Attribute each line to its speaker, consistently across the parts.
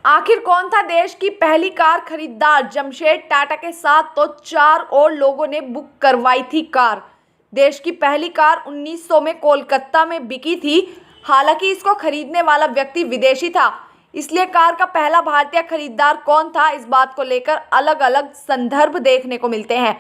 Speaker 1: आखिर कौन था देश की पहली कार खरीदार? जमशेद टाटा के साथ तो 4 और लोगों ने बुक करवाई थी कार। देश की पहली कार 1900 में कोलकाता में बिकी थी। हालांकि इसको खरीदने वाला व्यक्ति विदेशी था, इसलिए कार का पहला भारतीय खरीदार कौन था, इस बात को लेकर अलग अलग संदर्भ देखने को मिलते हैं।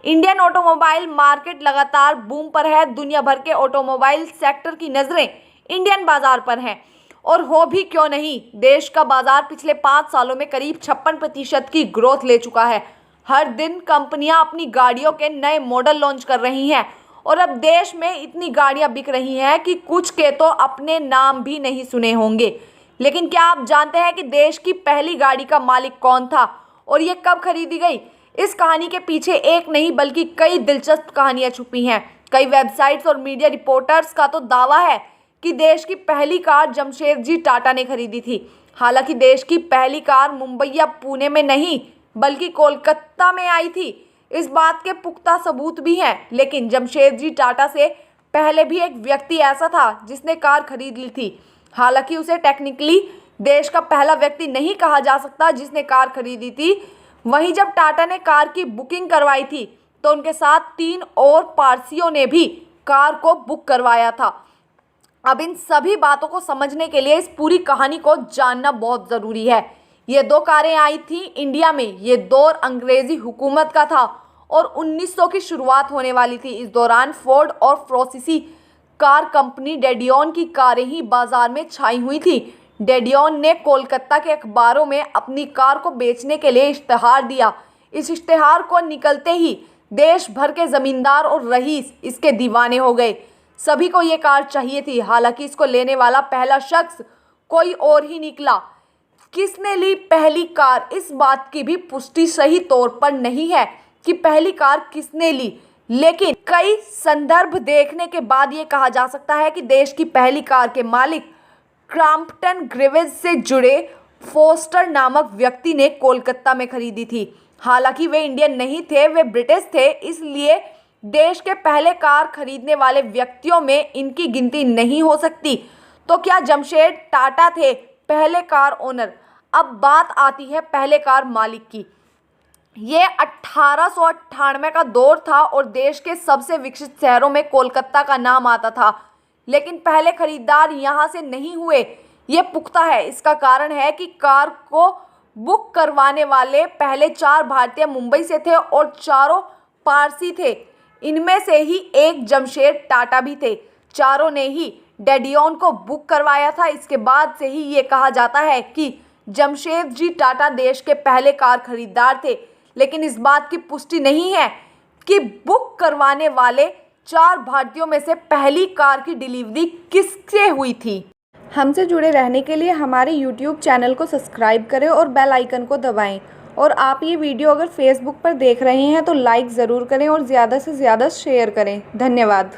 Speaker 1: इंडियन ऑटोमोबाइल मार्केट लगातार बूम पर है। दुनिया भर के ऑटोमोबाइल सेक्टर की नज़रें इंडियन बाजार पर हैं। और हो भी क्यों नहीं, देश का बाजार पिछले 5 सालों में करीब 56% की ग्रोथ ले चुका है। हर दिन कंपनियां अपनी गाड़ियों के नए मॉडल लॉन्च कर रही हैं और अब देश में इतनी गाड़ियां बिक रही हैं कि कुछ के तो अपने नाम भी नहीं सुने होंगे। लेकिन क्या आप जानते हैं कि देश की पहली गाड़ी का मालिक कौन था और ये कब खरीदी गई? इस कहानी के पीछे एक नहीं बल्कि कई दिलचस्प कहानियां छुपी हैं। कई वेबसाइट्स और मीडिया रिपोर्टर्स का तो दावा है कि देश की पहली कार जमशेद जी टाटा ने खरीदी थी। हालांकि देश की पहली कार मुंबई या पुणे में नहीं बल्कि कोलकाता में आई थी, इस बात के पुख्ता सबूत भी हैं। लेकिन जमशेद जी टाटा से पहले भी एक व्यक्ति ऐसा था जिसने कार खरीद ली थी। हालांकि उसे टेक्निकली देश का पहला व्यक्ति नहीं कहा जा सकता जिसने कार खरीदी थी। वहीं जब टाटा ने कार की बुकिंग करवाई थी तो उनके साथ 3 और पारसियों ने भी कार को बुक करवाया था। अब इन सभी बातों को समझने के लिए इस पूरी कहानी को जानना बहुत ज़रूरी है। ये 2 कारें आई थी इंडिया में। ये दौर अंग्रेज़ी हुकूमत का था और 1900 की शुरुआत होने वाली थी। इस दौरान फोर्ड और फ्रोसिसी कार कंपनी डेडियन की कारें ही बाजार में छाई हुई थी। डेडियन ने कोलकाता के अखबारों में अपनी कार को बेचने के लिए इश्तहार दिया। इस इश्तहार को निकलते ही देश भर के ज़मींदार और रईस इसके दीवाने हो गए। सभी को ये कार चाहिए थी। हालांकि इसको लेने वाला पहला शख्स कोई और ही निकला। किसने ली पहली कार, इस बात की भी पुष्टि सही तौर पर नहीं है कि पहली कार किसने ली, लेकिन कई संदर्भ देखने के बाद ये कहा जा सकता है कि देश की पहली कार के मालिक क्रॉम्पटन ग्रीव्स से जुड़े फोस्टर नामक व्यक्ति ने कोलकाता में खरीदी थी। हालांकि वे इंडियन नहीं थे, वे ब्रिटिश थे, इसलिए देश के पहले कार खरीदने वाले व्यक्तियों में इनकी गिनती नहीं हो सकती। तो क्या जमशेद टाटा थे पहले कार ओनर? अब बात आती है पहले कार मालिक की। ये 1898 का दौर था और देश के सबसे विकसित शहरों में कोलकाता का नाम आता था। लेकिन पहले खरीदार यहाँ से नहीं हुए, ये पुख्ता है। इसका कारण है कि कार को बुक करवाने वाले पहले 4 भारतीय मुंबई से थे और चारों पारसी थे। इनमें से ही एक जमशेद टाटा भी थे। चारों ने ही डेडियन को बुक करवाया था। इसके बाद से ही ये कहा जाता है कि जमशेद जी टाटा देश के पहले कार खरीदार थे। लेकिन इस बात की पुष्टि नहीं है कि बुक करवाने वाले 4 भारतीयों में से पहली कार की डिलीवरी किससे हुई थी। हमसे जुड़े रहने के लिए हमारे YouTube चैनल को सब्सक्राइब करें और बेल आइकन को दबाएं। और आप ये वीडियो अगर फेसबुक पर देख रहे हैं तो लाइक ज़रूर करें और ज़्यादा से ज़्यादा शेयर करें। धन्यवाद।